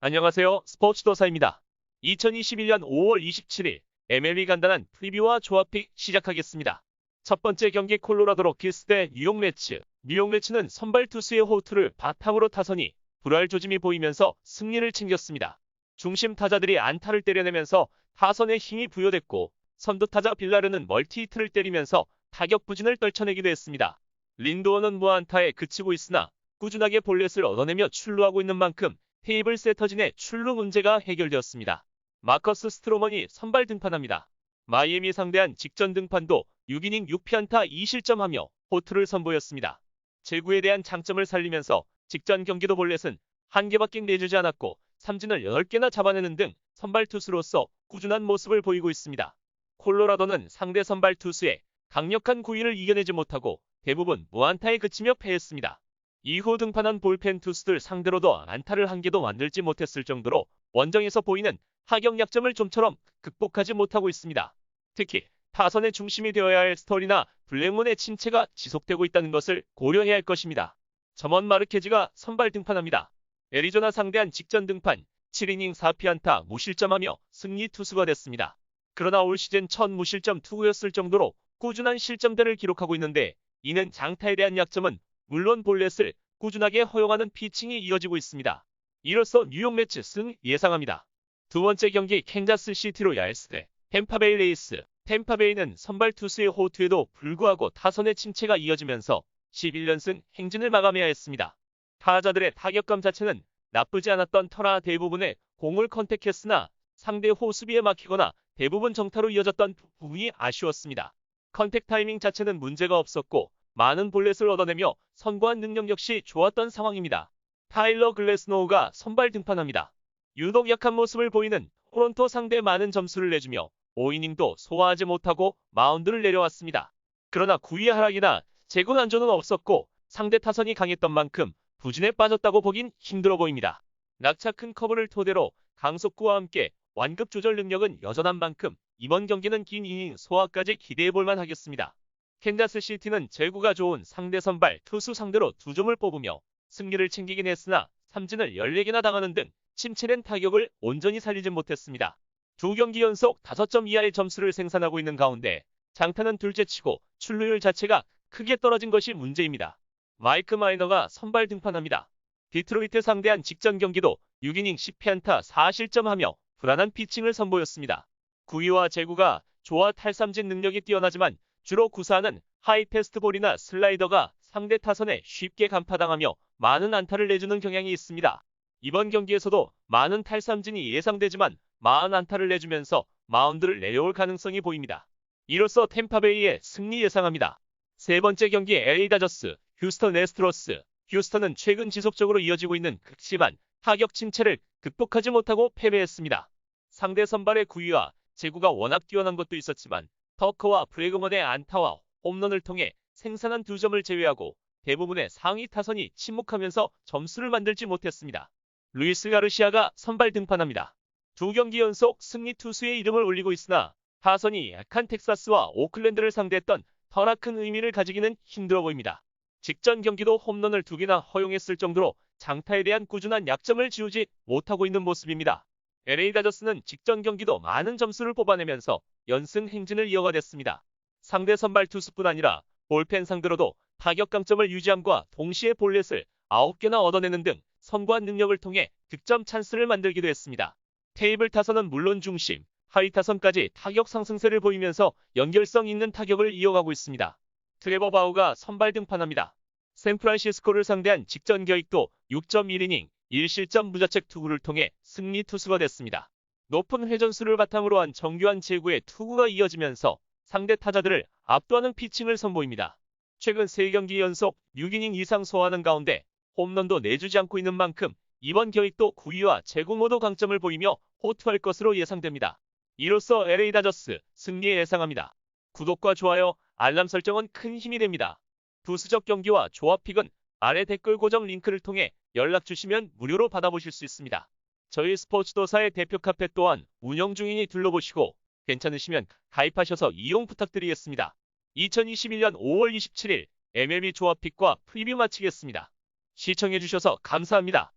안녕하세요. 스포츠도사입니다. 2021년 5월 27일 MLB 간단한 프리뷰와 조합픽 시작하겠습니다. 첫 번째 경기 콜로라도 로키스 대 뉴욕 매츠. 뉴욕 매츠는 선발 투수의 호투를 바탕으로 타선이 불알 조짐이 보이면서 승리를 챙겼습니다. 중심 타자들이 안타를 때려내면서 타선에 힘이 부여됐고 선두 타자 빌라르는 멀티히트를 때리면서 타격 부진을 떨쳐내기도 했습니다. 린도어는 무안타에 그치고 있으나 꾸준하게 볼넷을 얻어내며 출루하고 있는 만큼 테이블 세터진의 출루 문제가 해결되었습니다. 마커스 스트로먼이 선발 등판합니다. 마이애미 상대한 직전 등판도 6이닝 6피안타 2실점하며 호투를 선보였습니다. 제구에 대한 장점을 살리면서 직전 경기도 볼넷은 한 개밖에 내주지 않았고 삼진을 8개나 잡아내는 등 선발 투수로서 꾸준한 모습을 보이고 있습니다. 콜로라도는 상대 선발 투수의 강력한 구위를 이겨내지 못하고 대부분 무안타에 그치며 패했습니다. 이후 등판한 볼펜 투수들 상대로도 안타를 한 개도 만들지 못했을 정도로 원정에서 보이는 타격 약점을 좀처럼 극복하지 못하고 있습니다. 특히 타선의 중심이 되어야 할 스토리나 블랙문의 침체가 지속되고 있다는 것을 고려해야 할 것입니다. 점원 마르케즈가 선발 등판합니다. 애리조나 상대한 직전 등판 7이닝 4피안타 무실점하며 승리 투수가 됐습니다. 그러나 올 시즌 첫 무실점 투구였을 정도로 꾸준한 실점대를 기록하고 있는데 이는 장타에 대한 약점은 물론 볼넷을 꾸준하게 허용하는 피칭이 이어지고 있습니다. 이로써 뉴욕 매츠 승 예상합니다. 두 번째 경기 캔자스 시티 로얄스 대 템파베이 레이스. 템파베이는 선발 투수의 호투에도 불구하고 타선의 침체가 이어지면서 11연승 행진을 마감해야 했습니다. 타자들의 타격감 자체는 나쁘지 않았던 터라 대부분의 공을 컨택했으나 상대 호수비에 막히거나 대부분 정타로 이어졌던 부분이 아쉬웠습니다. 컨택 타이밍 자체는 문제가 없었고 많은 볼넷을 얻어내며 선구한 능력 역시 좋았던 상황입니다. 타일러 글래스노우가 선발 등판합니다. 유독 약한 모습을 보이는 토론토 상대 많은 점수를 내주며 5이닝도 소화하지 못하고 마운드를 내려왔습니다. 그러나 9위 하락이나 제구 난조는 없었고 상대 타선이 강했던 만큼 부진에 빠졌다고 보긴 힘들어 보입니다. 낙차 큰 커브를 토대로 강속구와 함께 완급 조절 능력은 여전한 만큼 이번 경기는 긴 이닝 소화까지 기대해볼만 하겠습니다. 캔자스 시티는 제구가 좋은 상대 선발 투수 상대로 2점을 뽑으며 승리를 챙기긴 했으나 삼진을 14개나 당하는 등 침체된 타격을 온전히 살리진 못했습니다. 두 경기 연속 5점 이하의 점수를 생산하고 있는 가운데 장타는 둘째치고 출루율 자체가 크게 떨어진 것이 문제입니다. 마이크 마이너가 선발 등판합니다. 디트로이트 상대한 직전 경기도 6이닝 10피안타 4실점하며 불안한 피칭을 선보였습니다. 구위와 제구가 좋아 탈삼진 능력이 뛰어나지만 주로 구사하는 하이 패스트볼이나 슬라이더가 상대 타선에 쉽게 간파당하며 많은 안타를 내주는 경향이 있습니다. 이번 경기에서도 많은 탈삼진이 예상되지만 40안타를 내주면서 마운드를 내려올 가능성이 보입니다. 이로써 템파베이의 승리 예상합니다. 세 번째 경기 LA 다저스, 휴스턴 애스트로스. 휴스턴은 최근 지속적으로 이어지고 있는 극심한 타격 침체를 극복하지 못하고 패배했습니다. 상대 선발의 구위와 제구가 워낙 뛰어난 것도 있었지만 터커와 브래그먼의 안타와 홈런을 통해 생산한 2점을 제외하고 대부분의 상위 타선이 침묵하면서 점수를 만들지 못했습니다. 루이스 가르시아가 선발 등판합니다. 두 경기 연속 승리 투수의 이름을 올리고 있으나 타선이 약한 텍사스와 오클랜드를 상대했던 터나 큰 의미를 가지기는 힘들어 보입니다. 직전 경기도 홈런을 2개나 허용했을 정도로 장타에 대한 꾸준한 약점을 지우지 못하고 있는 모습입니다. LA 다저스는 직전 경기도 많은 점수를 뽑아내면서 연승 행진을 이어가댔습니다. 상대 선발 투수뿐 아니라 볼펜 상대로도 타격 강점을 유지함과 동시에 볼넷을 9개나 얻어내는 등 선구한 능력을 통해 득점 찬스를 만들기도 했습니다. 테이블 타선은 물론 중심, 하위 타선까지 타격 상승세를 보이면서 연결성 있는 타격을 이어가고 있습니다. 트레버 바우가 선발 등판합니다. 샌프란시스코를 상대한 직전 경기도 6.1이닝 1실점 무자책 투구를 통해 승리 투수가 됐습니다. 높은 회전수를 바탕으로 한 정교한 제구의 투구가 이어지면서 상대 타자들을 압도하는 피칭을 선보입니다. 최근 3경기 연속 6이닝 이상 소화하는 가운데 홈런도 내주지 않고 있는 만큼 이번 경기도 구위와 제구 모두 강점을 보이며 호투할 것으로 예상됩니다. 이로써 LA 다저스 승리 예상합니다. 구독과 좋아요, 알람 설정은 큰 힘이 됩니다. 부수적 경기와 조합픽은 아래 댓글 고정 링크를 통해 연락 주시면 무료로 받아보실 수 있습니다. 저희 스포츠도사의 대표 카페 또한 운영 중이니 둘러보시고 괜찮으시면 가입하셔서 이용 부탁드리겠습니다. 2021년 5월 27일 MLB 조합픽과 프리뷰 마치겠습니다. 시청해주셔서 감사합니다.